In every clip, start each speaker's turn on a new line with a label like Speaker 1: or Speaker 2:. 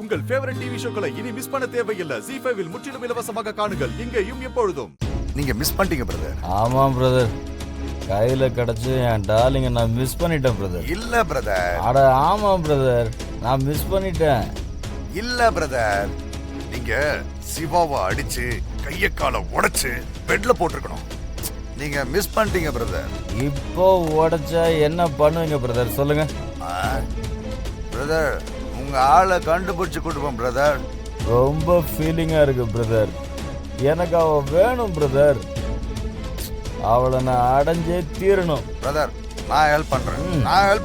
Speaker 1: உங்கள் favourite TV ஷோக்களை இனி miss பண்ண தேவையில்லை. ZEE5 இல் முற்றிலும் இலவசமாக காணுங்கள். இங்கேயும் எப்பொழுதும்.
Speaker 2: நீங்க மிஸ் பண்ணிட்டீங்க பிரதர்.
Speaker 3: ஆமா பிரதர், கையில கிடைச்சு என் டார்லிங்க நான் மிஸ் பண்ணிட்டேன் பிரதர்.
Speaker 2: இல்ல பிரதர்.
Speaker 3: அட ஆமா பிரதர், நான் மிஸ் பண்ணிட்டேன்.
Speaker 2: இல்ல பிரதர், நீங்க சிவாவை அடிச்சு கைய காலை உடைச்சு பெட்ல போட்டுருக்கணும். நீங்க மிஸ் பண்ணிட்டீங்க பிரதர்.
Speaker 3: இப்போ உடைச்சா என்ன பண்ணுவீங்க பிரதர் சொல்லுங்க.
Speaker 2: பிரதர், உங்க ஆளை கண்டுபிடிச்சு கொடுப்போம் பிரதர்.
Speaker 3: ரொம்ப ஃபீலிங்கா இருக்கு பிரதர். எனக்கு அவ வேணும் பிரதர். அவளை நான் அடைஞ்சே தீரணும்
Speaker 2: பிரதர். நான் ஹெல்ப்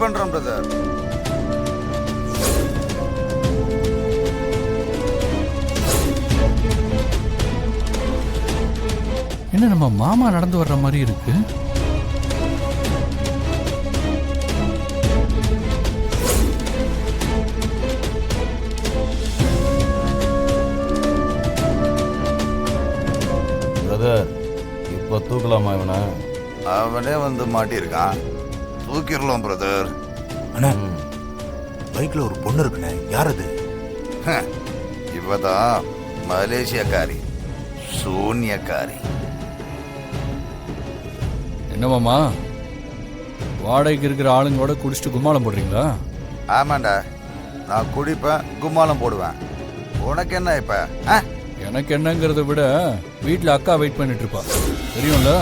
Speaker 2: பண்றேன் பிரதர்.
Speaker 4: என்ன நம்ம மாமா நடந்து வர்ற மாதிரி இருக்கு.
Speaker 3: பிரதர், இப்போ தூக்கலாமா இவனை?
Speaker 2: அவனே வந்து மாட்டியிருக்கான், தூக்கிடலாம் பிரதர்.
Speaker 5: அண்ணா, பைக்ல ஒரு பொண்ணு இருக்குண்ணே. யார் அது?
Speaker 2: இவதான் மலேசியாக்காரி, சூன்யக்காரி.
Speaker 4: என்னமாமா, வாடகைக்கு இருக்கிற ஆளுங்களோட குடிச்சிட்டு கும்மாளம் போடுறீங்களா?
Speaker 2: ஆமாண்டா, நான் குடிப்பேன், கும்மாளம் போடுவேன். உனக்கு என்ன இப்ப?
Speaker 4: எனக்கு என்னங்கிறத விட வீட்டுல அக்கா வெயிட் பண்ணிட்டு இருப்பா, தெரியும்ல?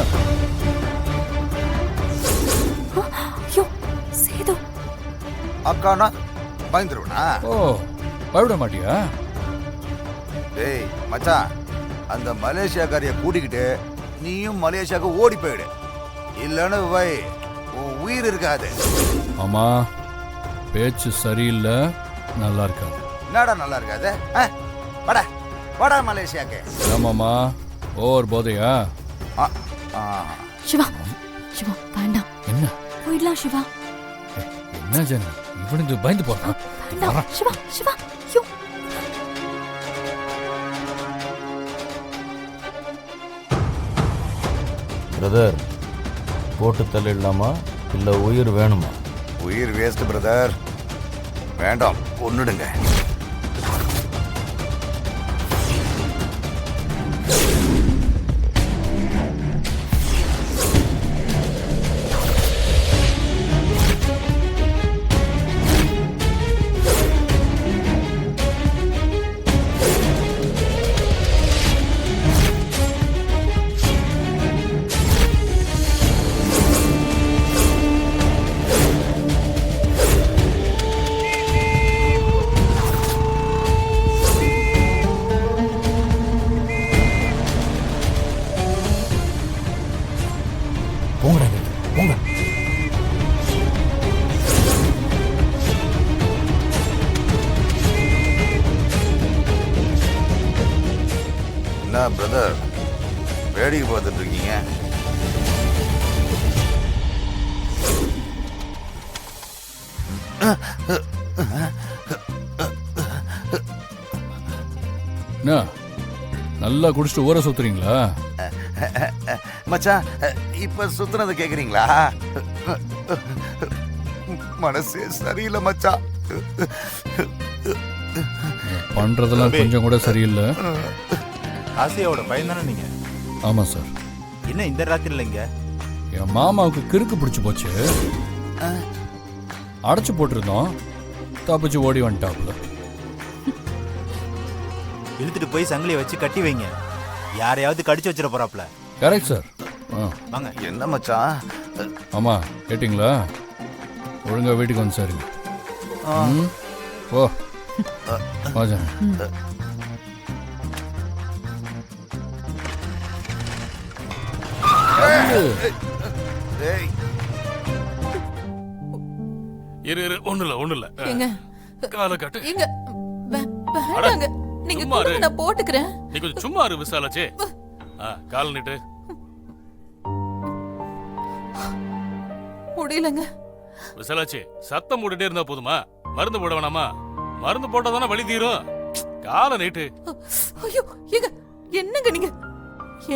Speaker 2: அக்கானா பயந்துருவனா?
Speaker 4: ஓ, பயப்பட மாட்டியா?
Speaker 2: டேய் மச்சான், அந்த மலேசியாக்காரிய கூட்டிக்கிட்டு நீயும் மலேசியாவுக்கு ஓடி போயிடு. இல்லன்னு வை, உன் உயிர் இருக்காது.
Speaker 4: ஆமா, பேச்சு சரியில்லை, நல்லா இருக்காது.
Speaker 2: என்னடா நல்லா இருக்காது? வாடா வாடா மலேசியாக்கு.
Speaker 4: ஆமாமா, ஓவர் போதையா?
Speaker 6: சிவா, சிவா வேண்டாம்.
Speaker 4: என்ன
Speaker 6: போயிடலாம் சிவா.
Speaker 4: என்ன ஜன, இவனுக்கு பயந்து போறான்.
Speaker 6: வேண்டாம் சிவா, சிவா. ஐயோ,
Speaker 3: பிரதர், போட்டு தள்ளிடலாமா இல்லை உயிர் வேணுமா?
Speaker 2: உயிர் வேஸ்ட் பிரதர், வேண்டாம், கொன்னுடுங்க. என்ன பிரதர், வேடிக்கை பார்த்துட்டு இருக்கீங்க?
Speaker 4: என்ன நல்லா குடிச்சிட்டு ஊரை சுத்துறீங்களா?
Speaker 2: மச்சான், இப்ப சுத்துனது கேக்குறீங்களா? மனசே சரியில்லை மச்சான்.
Speaker 4: பண்றதெல்லாம் கொஞ்சம் கூட சரியில்லை.
Speaker 5: ஆசியாவோட பையன் தானே நீங்க?
Speaker 4: ஆமா சார்.
Speaker 5: என்ன இந்த ராத்திரி இல்லைங்க?
Speaker 4: என் மாமாவுக்கு கிறுக்கு பிடிச்சு போச்சு, அடைச்சு போட்டிருந்தோம், தப்பிச்சு ஓடி வந்துட்டாப்புல.
Speaker 5: இழுத்துட்டு போய் சங்கிலியை வச்சு கட்டி வைங்க, யாரையாவது கடிச்சு வச்சிட போறாப்ல.
Speaker 4: Correct sir.
Speaker 5: வாங்க.
Speaker 2: என்ன மச்சான்?
Speaker 4: ஆமா, கேட்டிங்களா? ஒழுங்கா வீட்டுக்கு வந்து சாருங்க. ஓ வாஜா.
Speaker 7: இரு ஒண்ணு இல்ல.
Speaker 6: எங்க
Speaker 7: கால காட்டு.
Speaker 6: எங்க வேண்டாங்க, நீங்க கொடுங்க, நான் போட்டுக்கிறேன்.
Speaker 7: நீ கொஞ்சம் சும்மா இரு விசாலாச்சே. கால் நீட்டு.
Speaker 6: முடியலங்க
Speaker 7: விசாலாச்சி, சத்தம் போட்டுட்டே இருந்தா போதுமா? மருந்து போட வேணாமா? மருந்து போட்டாதானே வலி தீரும். கால நீட்டு.
Speaker 6: ஐயோ, எங்க என்னங்க நீங்க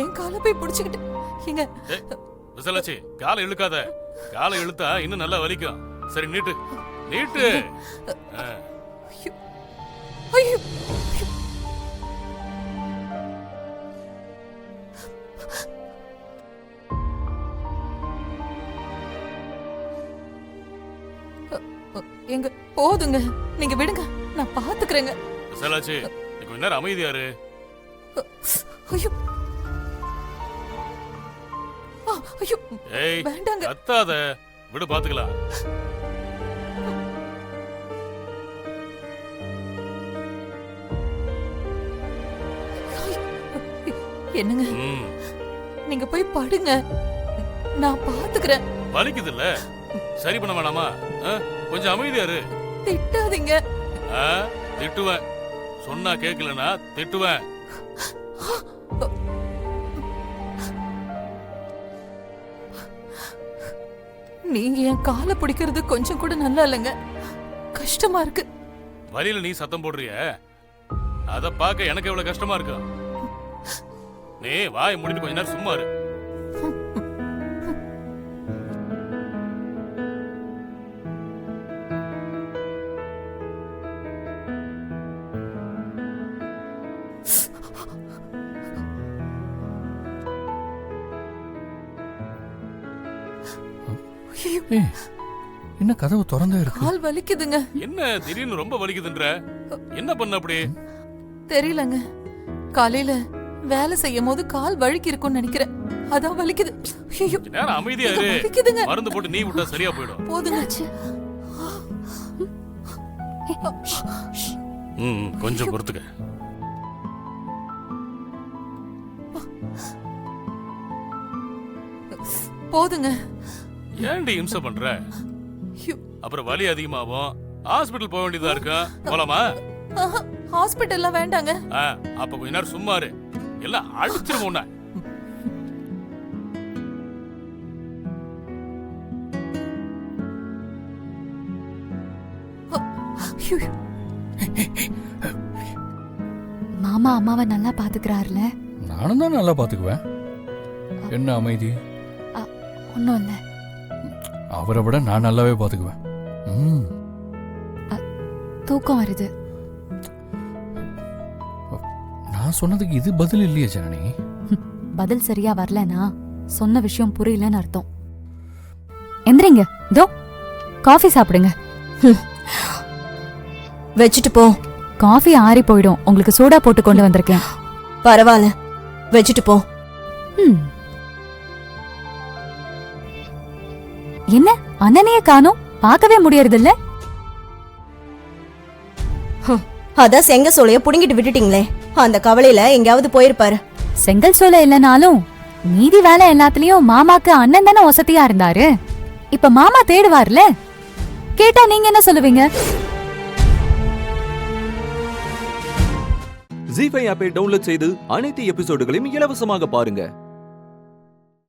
Speaker 6: என் காலை போய் பிடிச்சுக்கிட்டு எங்க?
Speaker 7: விசாலாச்சி, காலை இழுக்காத. காலை இழுத்தா இன்னும் நல்லா வலிக்கும். சரி நீட்டு நீட்டு.
Speaker 6: ஐயோ எங்க போதுங்க, நீங்க விடுங்க, நான் பாத்துக்கிறேங்க.
Speaker 7: விசாலாச்சி நீ கொஞ்ச நேரம் அமைதியாரு.
Speaker 6: ஐயோ ஐயோ
Speaker 7: ஏய்
Speaker 6: வேண்டாங்க.
Speaker 7: கத்தாத, விடு பாத்துக்கலாம்.
Speaker 6: என்னங்க,
Speaker 7: ம்,
Speaker 6: நீங்க போய் படுங்க, நான் பாத்துக்கிறேன்.
Speaker 7: வலிக்குது இல்ல, சரி பண்ண வேணாமா? கொஞ்சம் அமைதியாரு.
Speaker 6: திட்டாதீங்க.
Speaker 7: திட்டுவேன், சொன்னா கேட்கலனா திட்டுவேன்.
Speaker 6: நீங்க என் காலை பிடிக்கிறது கொஞ்சம் கூட நல்லா இல்லைங்க, கஷ்டமா இருக்கு.
Speaker 7: வலியில நீ சத்தம் போடுறிய, அத பார்க்க எனக்கு எவ்வளவு கஷ்டமா இருக்கு. நீ வாய் மூடிட்டு கொஞ்ச நேரம் சும்மா இரு.
Speaker 4: ஏய், என்ன கதவு திறந்தே இருக்கு?
Speaker 6: கால் வலிக்குதுங்க.
Speaker 7: என்ன திடீர்னு ரொம்ப வலிக்குதுன்ற? என்ன பண்ண அப்படி?
Speaker 6: தெரியலங்க, காலையில வேலை செய்யும் போது கால் வழுக்கி இருக்கும்னு நினைக்கிறேன், அதான் வலிக்குது. ஐயோ
Speaker 7: நேரம் அமைதியா இரு.
Speaker 6: வலிக்குதுங்க.
Speaker 7: மருந்து போட்டு நீ விட்டா சரியா போயிடும்.
Speaker 6: போதுங்க.
Speaker 7: கொஞ்சம் பொறுத்துக்க.
Speaker 6: போதுங்க.
Speaker 7: ஏன்டி இம்சை பண்ற?
Speaker 6: ஐயோ,
Speaker 7: அப்புறம் வலி அதிகமாகும், ஹாஸ்பிடல் போக வேண்டியதா இருக்கா. போலாமா?
Speaker 6: ஹாஸ்பிட்டல்லாம் வேண்டாங்க.
Speaker 7: அப்ப கொஞ்ச நேரம் சும்மா இரு, எல்லாம் அடிச்சிருவோம் உன்னை.
Speaker 6: ஐயோ,
Speaker 8: மாமா அம்மாவை நல்லா பாத்துக்கிறாருல?
Speaker 4: நானும் தான் நல்லா பாத்துக்குவேன். என்ன அமைதி?
Speaker 8: ஒன்னும் இல்ல.
Speaker 4: அவரை விட நான் நல்லாவே பாத்துக்குவேன்.
Speaker 8: தூக்கம் வருது.
Speaker 4: நான் சொன்னதுக்கு இது பதில் இல்லையே ஜனனி.
Speaker 8: பதில் சரியா வரலனா சொன்ன விஷயம் புரியலன்னு அர்த்தம். எந்திரிங்க, தோ காஃபி சாப்பிடுங்க.
Speaker 9: வச்சுட்டு போ.
Speaker 8: காஃபி ஆறி போயிடும், உங்களுக்கு சூடா போட்டு கொண்டு வந்திருக்கேன்.
Speaker 9: பரவாயில்ல, வச்சுட்டு போ.
Speaker 8: என்ன அண்ணனையே காணோம், பார்க்கவே முடியறது இல்ல?
Speaker 9: அதான் செங்க சோலைய புடுங்கிட்டு விட்டுட்டீங்களே, அந்த கவலையில எங்கயாவது போயிருப்பாரு.
Speaker 8: செங்கல் சோலை இல்லனாலும் மீதி வேலை எல்லாத்துலயும் மாமாக்கு அண்ணன் தானே வசதியா இருந்தாரு. இப்ப மாமா தேடுவார்ல, கேட்டா நீங்க என்ன சொல்லுவீங்க?
Speaker 10: ஜீ5 ஆப்பை டவுன்லோட் செய்து அனைத்து எபிசோடுகளையும் இலவசமாக பாருங்க.